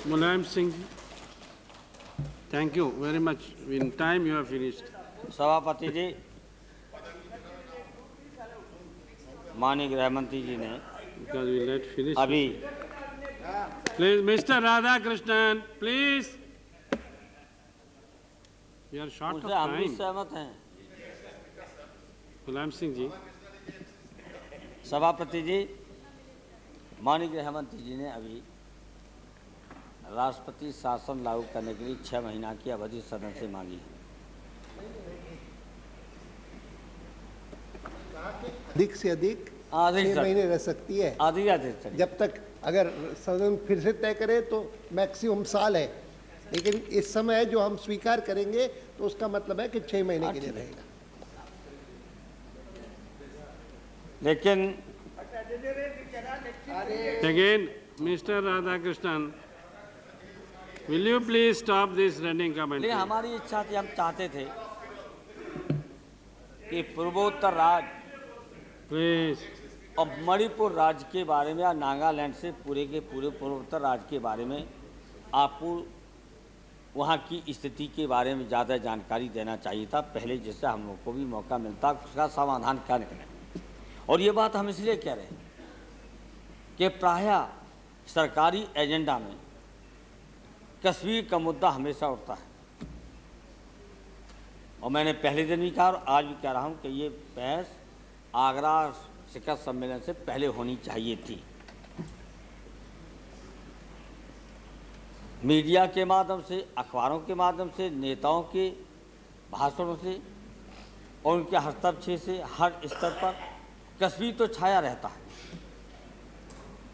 Mulayam Singh. Thank you very much. In time you have finished. सभापति जी, माननीय गृह मंत्री जी ने Because we let finish. अभी Please, Mr. Radhakrishnan, please. We are short of उनसे हम भी time. सहमत हैं। Mulayam Singh ji. सभापति जी, माननीय गृह मंत्री जी ने अभी राष्ट्रपति शासन लागू करने के लिए 6 महीना की अवधि सदन से मांगी है। अधिक से अधिक अधिक 6 महीने रह सकती है, अधिक जब तक अगर सदन फिर से तय करे तो मैक्सिमम साल है, लेकिन इस समय जो हम स्वीकार करेंगे तो उसका मतलब है कि 6 महीने के लिए रहेगा। लेकिन Again, Mr. Radhakrishnan, will you please stop this running commentary? लेकिन हमारी इच्छा थी, हम चाहते थे कि पूर्वोत्तर राज्य Please. और मणिपुर राज्य के बारे में या नागालैंड से पूरे के पूरे पूर्वोत्तर राज्य के बारे में आपको वहाँ की स्थिति के बारे में ज़्यादा जानकारी देना चाहिए था पहले, जिससे हम लोग को भी मौका मिलता उसका समाधान क्या निकले। और ये बात हम इसलिए कह रहे हैं कि प्रायः सरकारी एजेंडा में कश्मीर का मुद्दा हमेशा उठता है, और मैंने पहले दिन भी कहा और आज भी कह रहा हूँ कि ये बहस आगरा शिखर सम्मेलन से पहले होनी चाहिए थी। मीडिया के माध्यम से, अखबारों के माध्यम से, नेताओं के भाषणों से और उनके हस्तक्षेप से हर स्तर पर कश्मीर तो छाया रहता है,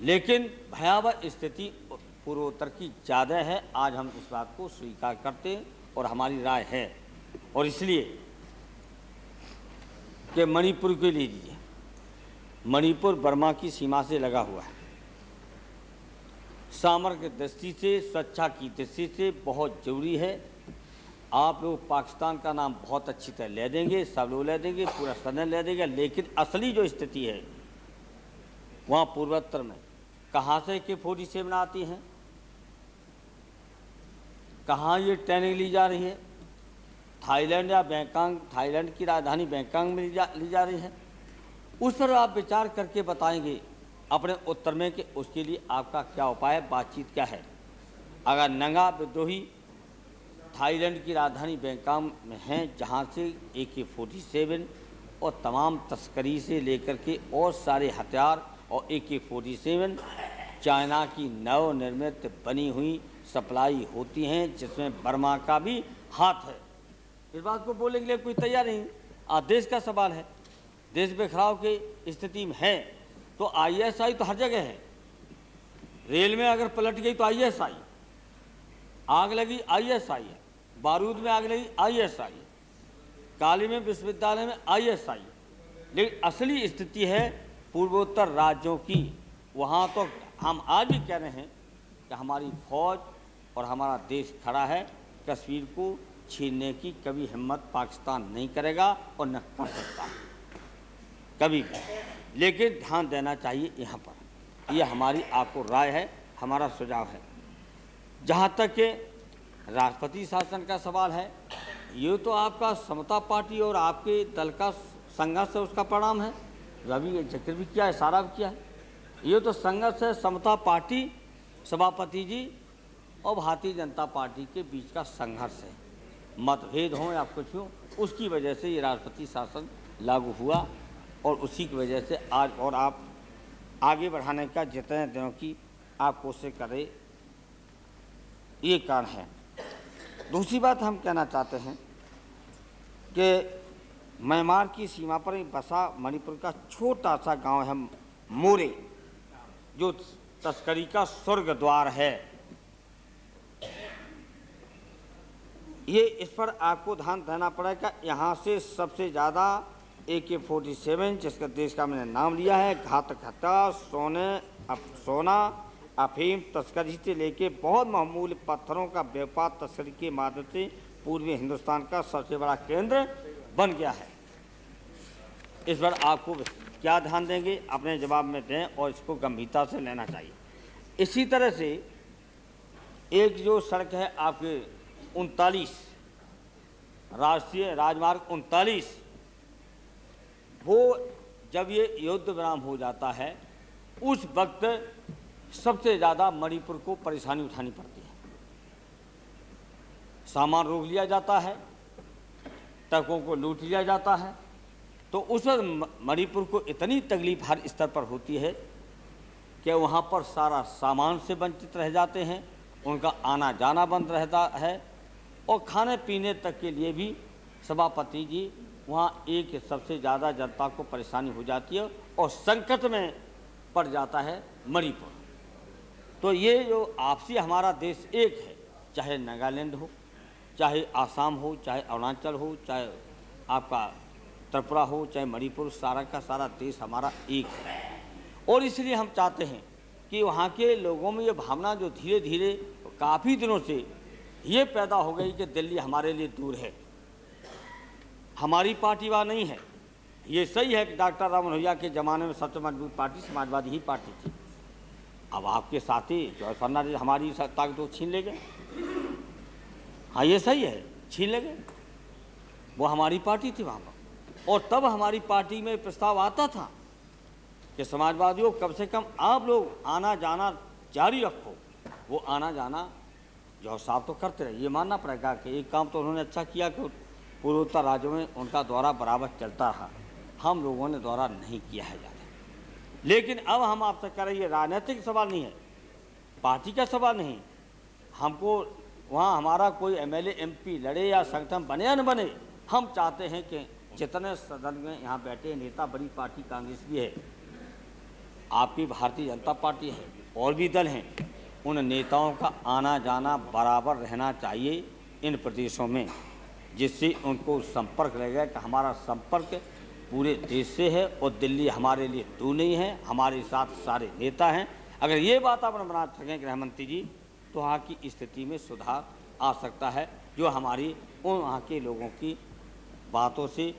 लेकिन भयावह स्थिति पूर्वोत्तर की ज़्यादा है। आज हम इस बात को स्वीकार करते हैं और हमारी राय है, और इसलिए कि मणिपुर के लीजिए, मणिपुर बर्मा की सीमा से लगा हुआ है, सामरिक दृष्टि से, सुरक्षा की दृष्टि से बहुत जरूरी है। आप लोग पाकिस्तान का नाम बहुत अच्छी तरह ले देंगे, सब लोग ले देंगे, पूरा सदन ले देंगे, लेकिन असली जो स्थिति है वहाँ पूर्वोत्तर में कहाँ से AK-47 आती हैं, कहाँ ये ट्रेनिंग ली जा रही है, थाईलैंड या बैंकॉक, थाईलैंड की राजधानी बैंकॉक में ली जा रही है, उस पर आप विचार करके बताएंगे अपने उत्तर में कि उसके लिए आपका क्या उपाय है, बातचीत क्या है। अगर नंगा विद्रोही थाईलैंड की राजधानी बैंकॉक में हैं, जहाँ से AK-47 और तमाम तस्करी से लेकर के और सारे हथियार और AK-47 चाइना की नवनिर्मित बनी हुई सप्लाई होती हैं, जिसमें बर्मा का भी हाथ है। इस बात को बोलने के लिए कोई तैयार नहीं। देश का सवाल है, देश बिखराव की स्थिति में है तो ISI तो हर जगह है। रेल में अगर पलट गई तो ISI, आग लगी ISI है, बारूद में आग लगी ISI, काली में विश्वविद्यालय में ISI। लेकिन असली स्थिति है पूर्वोत्तर राज्यों की। वहाँ तो हम आज भी कह रहे हैं कि हमारी फौज और हमारा देश खड़ा है, कश्मीर को छीनने की कभी हिम्मत पाकिस्तान नहीं करेगा और न कर सकता कभी भी। लेकिन ध्यान देना चाहिए यहाँ पर, यह हमारी आपको राय है, हमारा सुझाव है। जहाँ तक के राष्ट्रपति शासन का सवाल है, ये तो आपका समता पार्टी और आपके दल का संघर्ष है, उसका परिणाम है, जो अभी जिक्र भी किया है, इशारा भी किया है। ये तो संघर्ष है समता पार्टी, सभापति जी, और भारतीय जनता पार्टी के बीच का संघर्ष है। मतभेद हों या कुछ हो, उसकी वजह से ये राष्ट्रपति शासन लागू हुआ, और उसी की वजह से आज और आप आगे बढ़ाने का जितने दिनों की आप कोशिश करें, ये कारण है। दूसरी बात हम कहना चाहते हैं कि म्यांमार की सीमा पर ही बसा मणिपुर का छोटा सा गांव है मोरे, जो तस्करी का स्वर्ग द्वार है। ये इस पर आपको ध्यान देना पड़ेगा। यहाँ से सबसे ज़्यादा AK-47, जिसका देश का मैंने नाम लिया है, घातक हथियार, सोना, अफीम तस्करी से लेके बहुत मामूली पत्थरों का व्यापार तस्करी के माध्यम से पूर्वी हिंदुस्तान का सबसे बड़ा केंद्र बन गया है। इस पर आपको क्या ध्यान देंगे, अपने जवाब में दें, और इसको गंभीरता से लेना चाहिए। इसी तरह से एक जो सड़क है आपके 39 राष्ट्रीय राजमार्ग 39, वो जब ये युद्ध विराम हो जाता है उस वक्त सबसे ज़्यादा मणिपुर को परेशानी उठानी पड़ती है। सामान रोक लिया जाता है, ट्रकों को लूट लिया जाता है, तो उस मणिपुर को इतनी तकलीफ हर स्तर पर होती है कि वहाँ पर सारा सामान से वंचित रह जाते हैं, उनका आना जाना बंद रहता है और खाने पीने तक के लिए भी सभापति जी वहाँ एक सबसे ज़्यादा जनता को परेशानी हो जाती है और संकट में पड़ जाता है मणिपुर। तो ये जो आपसी हमारा देश एक है, चाहे नागालैंड हो, चाहे आसाम हो, चाहे अरुणाचल हो, चाहे आपका त्रिपुरा हो, चाहे मणिपुर, सारा का सारा देश हमारा एक है। और इसलिए हम चाहते हैं कि वहाँ के लोगों में ये भावना जो धीरे धीरे काफ़ी दिनों से ये पैदा हो गई कि दिल्ली हमारे लिए दूर है, हमारी पार्टी वहाँ नहीं है। ये सही है कि डॉक्टर राम मनोहर के ज़माने में सबसे मजबूत पार्टी समाजवादी ही पार्टी थी। अब आपके साथी जॉर्ज फर्नांडिस हमारी ताकत को छीन ले गए। हाँ, ये सही है, छीन ले गए। वो हमारी पार्टी थी वहाँ पर, और तब हमारी पार्टी में प्रस्ताव आता था कि समाजवादियों कम से कम आप लोग आना जाना जारी रखो। वो आना जाना जॉर्ज साहब तो करते रहे। ये मानना पड़ेगा कि एक काम तो उन्होंने अच्छा किया कि पूर्वोत्तर राज्यों में उनका दौरा बराबर चलता रहा, हम लोगों ने दौरा नहीं किया है ज़्यादा। लेकिन अब हम आपसे कह रहे हैं, ये राजनीतिक सवाल नहीं है, पार्टी का सवाल नहीं। हमको वहाँ हमारा कोई एमएलए एमपी लड़े या संगठन बने या न बने, हम चाहते हैं कि जितने सदन में यहाँ बैठे नेता, बड़ी पार्टी कांग्रेस भी है, आपकी भारतीय जनता पार्टी है, और भी दल हैं, उन नेताओं का आना जाना बराबर रहना चाहिए इन प्रदेशों में, जिससे उनको संपर्क रहेगा कि हमारा संपर्क पूरे देश से है और दिल्ली हमारे लिए दूर नहीं है, हमारे साथ सारे नेता हैं। अगर ये बात आप बना सकें गृह मंत्री जी, तो वहाँ की स्थिति में सुधार आ सकता है, जो हमारी उन वहाँ के लोगों की बातों से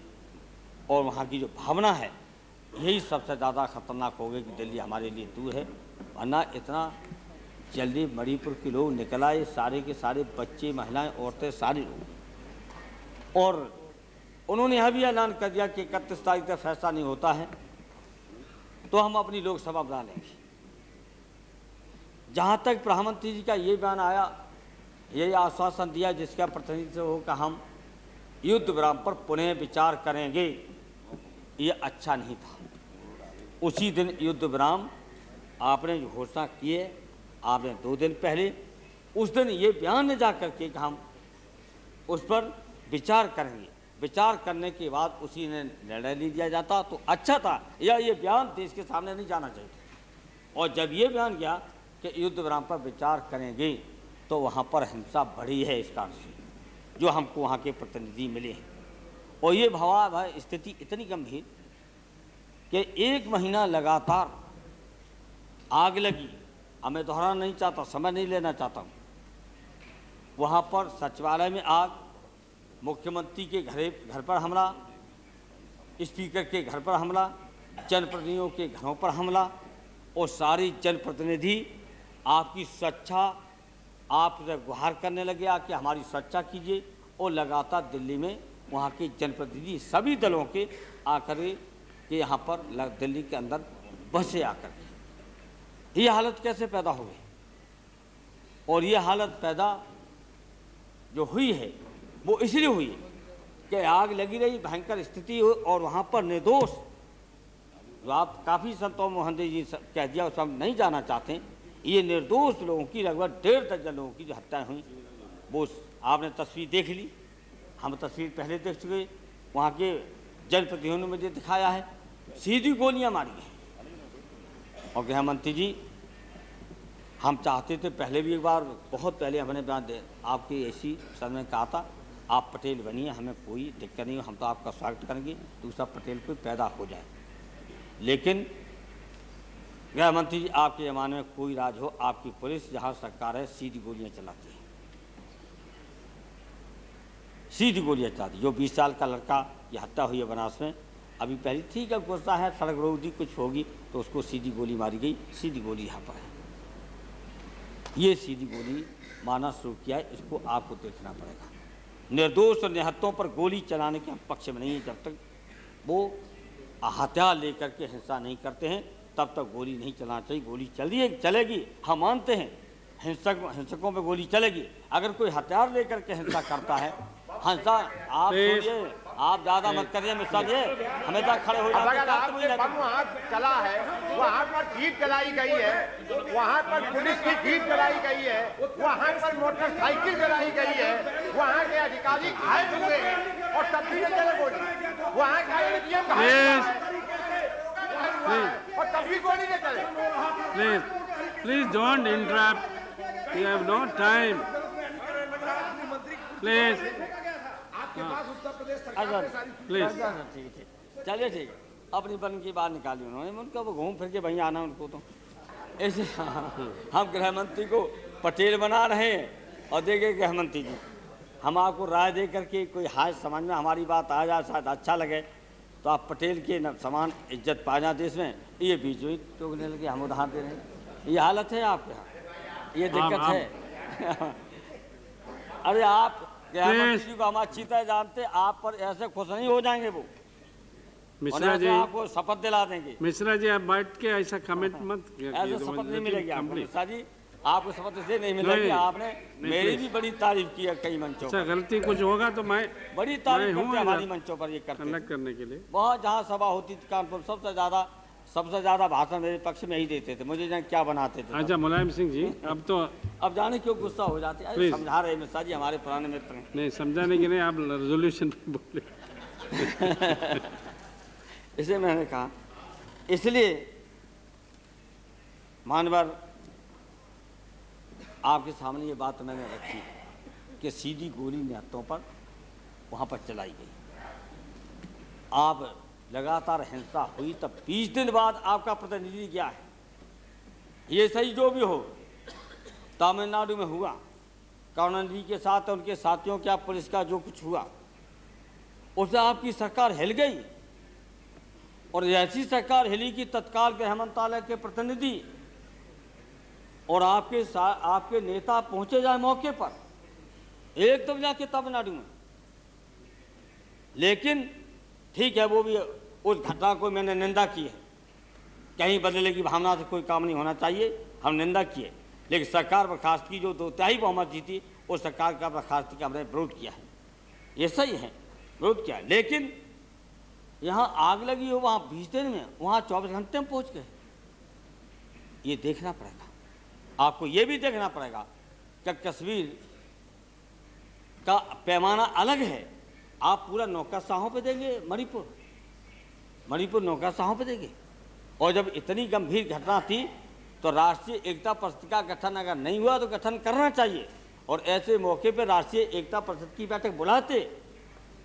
और वहाँ की जो भावना है, यही सबसे ज़्यादा खतरनाक हो गई कि दिल्ली हमारे लिए दूर है। वरना इतना जल्दी मणिपुर के लोग निकल आए, सारे के सारे बच्चे, महिलाएं, औरतें, सारे लोग। और उन्होंने यह भी ऐलान कर दिया कि 31 तारीख तक फैसला नहीं होता है तो हम अपनी लोकसभा बुला लेंगे। जहाँ तक प्रधानमंत्री जी का ये बयान आया, यही आश्वासन दिया जिसका प्रतिनिधित्व हो कि हम युद्ध विराम पर पुनः विचार करेंगे, ये अच्छा नहीं था। उसी दिन युद्ध विराम आपने जो घोषणा की है, आपने 2 दिन पहले, उस दिन ये बयान न जा करके कि हम उस पर विचार करेंगे। विचार करने के बाद उसी ने निर्णय ले लिया जाता तो अच्छा था, या ये बयान देश के सामने नहीं जाना चाहिए। और जब ये बयान गया कि युद्ध विराम पर विचार करेंगे, तो वहाँ पर हिंसा बढ़ी है इस कारण से, जो हमको वहाँ के प्रतिनिधि मिले हैं। और ये भयावह स्थिति इतनी गंभीर कि 1 महीना लगातार आग लगी। अब मैं दोहराना नहीं चाहता, समय नहीं लेना चाहता हूँ। वहाँ पर सचिवालय में आग, मुख्यमंत्री के घर पर हमला, स्पीकर के घर पर हमला, जनप्रतिनिधियों के घरों पर हमला, और सारी जनप्रतिनिधि आपकी सुरक्षा आप गुहार करने लगे कि हमारी सुरक्षा कीजिए। और लगातार दिल्ली में वहाँ के जनप्रतिनिधि सभी दलों के आकर के यहाँ पर दिल्ली के अंदर बसे आकर के। ये हालत कैसे पैदा हो गई? और ये हालत पैदा जो हुई है वो इसलिए हुई कि आग लगी रही, भयंकर स्थिति हो, और वहाँ पर निर्दोष, जो आप काफ़ी संतोष मोहन जी कह दिया, उस हम नहीं जाना चाहते, ये निर्दोष लोगों की लगभग 1.5 दर्जन लोगों की जो हत्याएँ हुई, वो आपने तस्वीर देख ली, हम तस्वीर पहले देख चुके। वहाँ के जनप्रतिनिधियों ने मुझे दिखाया है, सीधी गोलियाँ मारी हैं। और गृह मंत्री जी, हम चाहते थे पहले भी एक बार, बहुत पहले हमने बयान दे आपकी ऐसी सदन में कहा था, आप पटेल बनिए, हमें कोई दिक्कत नहीं, हम तो आपका स्वागत करेंगे, दूसरा पटेल कोई पैदा हो जाए। लेकिन गृह मंत्री जी, आपके ज़माने में कोई राज हो, आपकी पुलिस जहाँ सरकार है सीधी गोलियाँ चलाती है, सीधी गोलियाँ चलाती। जो 20 साल का लड़का की हत्या हुई है बनारस में, अभी पहले ठीक है गुस्सा है, सड़क रोक दी, कुछ होगी तो उसको सीधी गोली मारी गई, सीधी गोली यहाँ पर है। ये सीधी गोली मारना शुरू किया है, इसको आपको देखना पड़ेगा। निर्दोष और निहत्तों पर गोली चलाने के हम पक्ष में नहीं है। जब तक वो हथियार लेकर के हिंसा नहीं करते हैं तब तक गोली नहीं चलाना चाहिए। गोली चलेगी, हम मानते हैं हिंसकों पे गोली चलेगी। अगर कोई हथियार लेकर के हिंसा करता है, हिंसा आप छोड़िए, आप ज्यादा मत करिए मिस्टर जी, हमेशा खड़े हो जाते हैं। बम वहाँ चला है, वहाँ पर जीप जलाई गई है, वहाँ पर पुलिस की जीप जलाई गई है, वहाँ पर मोटरसाइकिल जलाई गई है, वहाँ के अधिकारी घायल हुए हैं और तब भी नहीं चले गोली। वहाँ का एडीएम घायल और तब भी गोली नहीं चले। Please don't interrupt. We have no time. Please. Please. ठीक है, चलिए ठीक है। अपनी बन की बात निकाली उन्होंने, उनका वो घूम फिर के वहीं आना उनको। तो ऐसे हम गृह मंत्री को पटेल बना रहे हैं और देखिए गृह मंत्री जी, हम आपको राय दे करके कोई हाय समझ में हमारी बात आ जाए, शायद अच्छा लगे तो आप पटेल के समान इज्जत पा जाए देश में, ये बीच में टोकने लगे, हम उधार दे रहे हैं। ये हालत है आपके यहाँ, ये दिक्कत है। अरे आप गृहमंत्री जी को हम अच्छी तरह जानते, आप पर ऐसे खुश नहीं हो जाएंगे वो, मिश्रा जी आपको शपथ दिला देंगे। मिश्रा जी आप बैठ के ऐसा कमेंट मत ऐसे शपथ नहीं मिलेगी आपको मिश्रा जी, आपको शपथ इसलिए नहीं मिलेगी, आपने मेरी भी बड़ी तारीफ की है कई मंचों पर। गलती कुछ होगा तो मैं बड़ी तारीफ करते हमारी मंचों पर ये करते अलग करने के लिए। बहुत जहाँ सभा होती थी कानपुर, सबसे ज्यादा भाषण मेरे पक्ष में ही देते थे, मुझे जाने क्या बनाते थे। अच्छा मुलायम सिंह जी, अब जाने क्यों गुस्सा हो जाते हैं, समझा रहे मिश्रा जी, हमारे पुराने मित्र हैं। नहीं समझाने के नहीं, आप रेजोल्यूशन पे बोले। इसे मैंने कहा, इसलिए मानवर आपके सामने ये बात मैंने रखी कि सीधी गोली निहत्तों पर वहाँ पर चलाई गई। आप लगातार हिंसा हुई, तब 20 दिन बाद आपका प्रतिनिधि गया है। ये सही जो भी हो, तमिलनाडु में हुआ, करुणानिधि के साथ उनके साथियों क्या पुलिस का जो कुछ हुआ, उससे आपकी सरकार हिल गई। और ऐसी सरकार हिली कि तत्काल गृह मंत्रालय के प्रतिनिधि और आपके नेता पहुंचे जाए मौके पर, एकदम जाके तमिलनाडु में। लेकिन ठीक है, वो भी उस घटना को मैंने निंदा की है, कहीं बदले की भावना से कोई काम नहीं होना चाहिए, हम निंदा किए। लेकिन सरकार बर्खास्त की जो 2/3 बहुमत जीती, उस सरकार का बर्खास्ती का हमने विरोध किया है, ये सही है, विरोध किया है। लेकिन यहाँ आग लगी हो वहाँ 20 दिन में, वहाँ 24 घंटे में पहुँच गए। ये देखना पड़ेगा आपको, ये भी देखना पड़ेगा कि कश्मीर का पैमाना अलग है। आप पूरा नौकरशाहों पे देंगे, मणिपुर नौकरशाहों पे देंगे। और जब इतनी गंभीर घटना थी तो राष्ट्रीय एकता परिषद का गठन अगर नहीं हुआ तो गठन करना चाहिए, और ऐसे मौके पर राष्ट्रीय एकता परिषद की बैठक बुलाते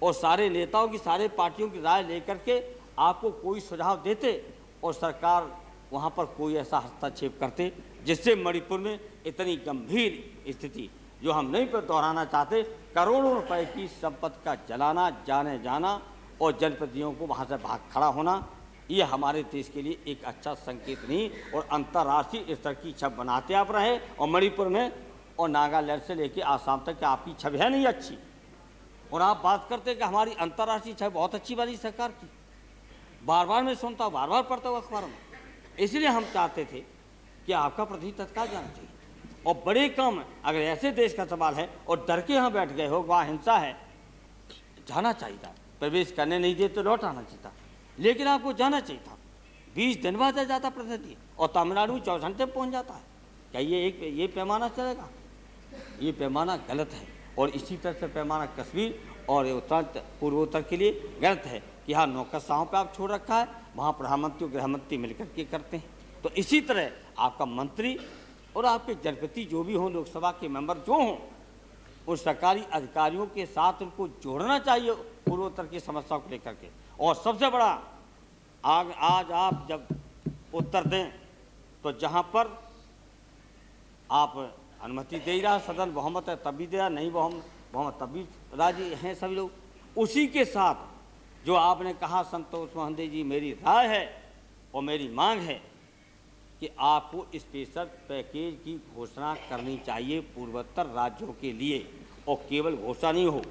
और सारे नेताओं की, सारे पार्टियों की राय लेकर के आपको कोई सुझाव देते, और सरकार वहाँ पर कोई ऐसा हस्तक्षेप करते जिससे मणिपुर में इतनी गंभीर स्थिति, जो हम नहीं पर दोहराना चाहते, करोड़ों रुपए की संपत्ति का जलाना, जाने जाना और जनप्रतिनिधियों को वहाँ से भाग खड़ा होना, ये हमारे देश के लिए एक अच्छा संकेत नहीं, और अंतर्राष्ट्रीय स्तर की छवि बनाते आप रहे। और मणिपुर में और नागालैंड से लेकर आसाम तक आपकी छवि है नहीं अच्छी, और आप बात करते कि हमारी अंतर्राष्ट्रीय छवि बहुत अच्छी बनी सरकार की। बार बार मैं सुनता हूँ, बार बार पढ़ता हूँ अखबारों में। इसलिए हम चाहते थे कि आपका प्रति तत्काल जाना चाहिए, और बड़े काम, अगर ऐसे देश का सवाल है और डर के यहाँ बैठ गए हो, वहाँ हिंसा है, जाना चाहिए था, प्रवेश करने नहीं देते लौट आना चाहिए था, लेकिन आपको जाना चाहिए था। 20 दिन बाद जाता प्रतिनिधि, और तमिलनाडु में 24 घंटे पहुँच जाता है। क्या ये पैमाना चलेगा? ये पैमाना गलत है, और इसी तरह से पैमाना कश्मीर और पूर्वोत्तर के लिए गलत है कि हाँ नौकरशाहों पे आप छोड़ रखा है, वहाँ प्रधानमंत्री और गृहमंत्री मिलकर के करते हैं। तो इसी तरह आपका मंत्री और आपके जनप्रति जो भी हों, लोकसभा के मेंबर जो हों, उन सरकारी अधिकारियों के साथ उनको जोड़ना चाहिए पूर्वोत्तर की समस्याओं को लेकर के। और सबसे बड़ा आज आप जब उत्तर दें तो जहाँ पर आप अनुमति दे रहा, सदन बहुमत है तभी दे रहा, नहीं बहुमत तभी राजी हैं सभी लोग, उसी के साथ जो आपने कहा संतोष मोहंदे जी, मेरी राय है और मेरी मांग है कि आपको स्पेशल पैकेज की घोषणा करनी चाहिए पूर्वोत्तर राज्यों के लिए, और केवल घोषणा नहीं हो,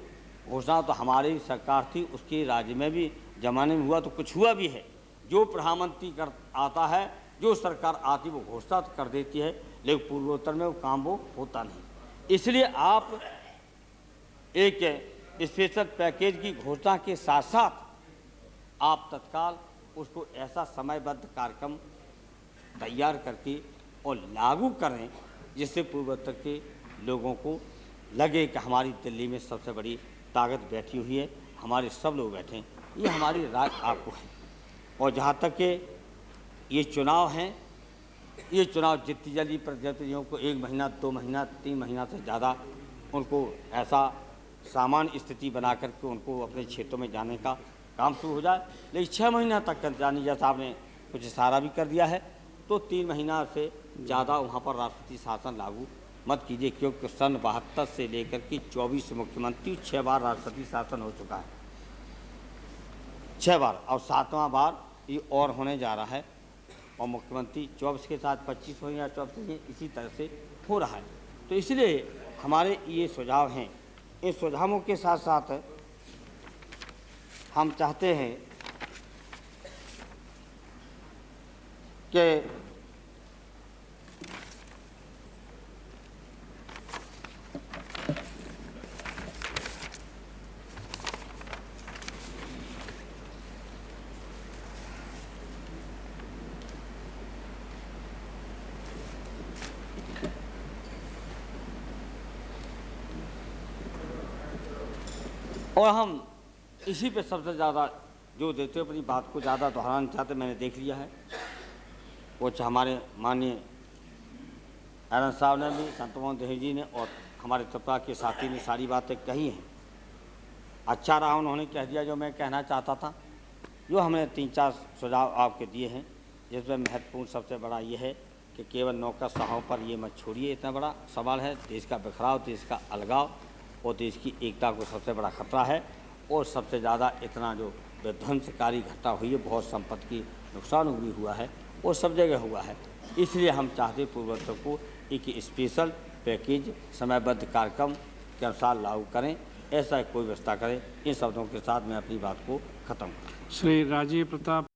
घोषणा तो हमारी सरकार थी, उसके राज्य में भी जमाने में हुआ तो कुछ हुआ भी है। जो प्रधानमंत्री कर आता है, जो सरकार आती वो घोषणा तो कर देती है, लेकिन पूर्वोत्तर में वो काम वो होता नहीं। इसलिए आप एक स्पेशल पैकेज की घोषणा के साथ साथ आप तत्काल उसको ऐसा समयबद्ध कार्यक्रम तैयार करके और लागू करें जिससे पूर्वोत्तर के लोगों को लगे कि हमारी दिल्ली में सबसे बड़ी ताकत बैठी हुई है, हमारे सब लोग बैठे हैं। ये हमारी राय आपको है। और जहाँ तक कि ये चुनाव हैं, ये चुनाव जितनी जल्दी प्रतिनिधियों को 1 महीना 2 महीना 3 महीना से ज़्यादा उनको ऐसा सामान्य स्थिति बना करके उनको अपने क्षेत्रों में जाने का काम शुरू हो जाए, लेकिन 6 महीना तक जानी जैसा आपने कुछ इशारा भी कर दिया है, तो 3 महीना से ज़्यादा वहाँ पर राष्ट्रपति शासन लागू मत कीजिए, क्योंकि सन 72 से लेकर के 24 मुख्यमंत्री 6 बार राष्ट्रपति शासन हो चुका है, 6 बार, और 7वां बार ये और होने जा रहा है, और मुख्यमंत्री 24 के साथ 25 हो या 24 इसी तरह से हो रहा है। तो इसलिए हमारे ये सुझाव हैं। इन सुझावों के साथ साथ हम चाहते हैं कि और हम इसी पे सबसे ज़्यादा जो देते अपनी बात को ज़्यादा दोहराना चाहते, मैंने देख लिया है, वो हमारे माननीय आनंद साहब ने भी, संतमोहन देव जी ने और हमारे त्रिपुरा के साथी ने सारी बातें कही हैं। अच्छा रहा उन्होंने कह दिया जो मैं कहना चाहता था। जो हमने 3-4 सुझाव आपके दिए हैं, जिसमें महत्वपूर्ण सबसे बड़ा ये है कि केवल नौकरशाहों पर ये मत छोड़िए, इतना बड़ा सवाल है, देश का बिखराव, देश का अलगाव और देश की एकता को सबसे बड़ा खतरा है। और सबसे ज़्यादा इतना जो विध्वंसकारी घटना हुई है, बहुत संपत्ति की नुकसान भी हुआ है और सब जगह हुआ है। इसलिए हम चाहते पूर्वोत्तर को एक स्पेशल पैकेज समयबद्ध कार्यक्रम के अनुसार लागू करें, ऐसा कोई व्यवस्था करें। इन शब्दों के साथ मैं अपनी बात को ख़त्म करूँ। श्री राजीव प्रताप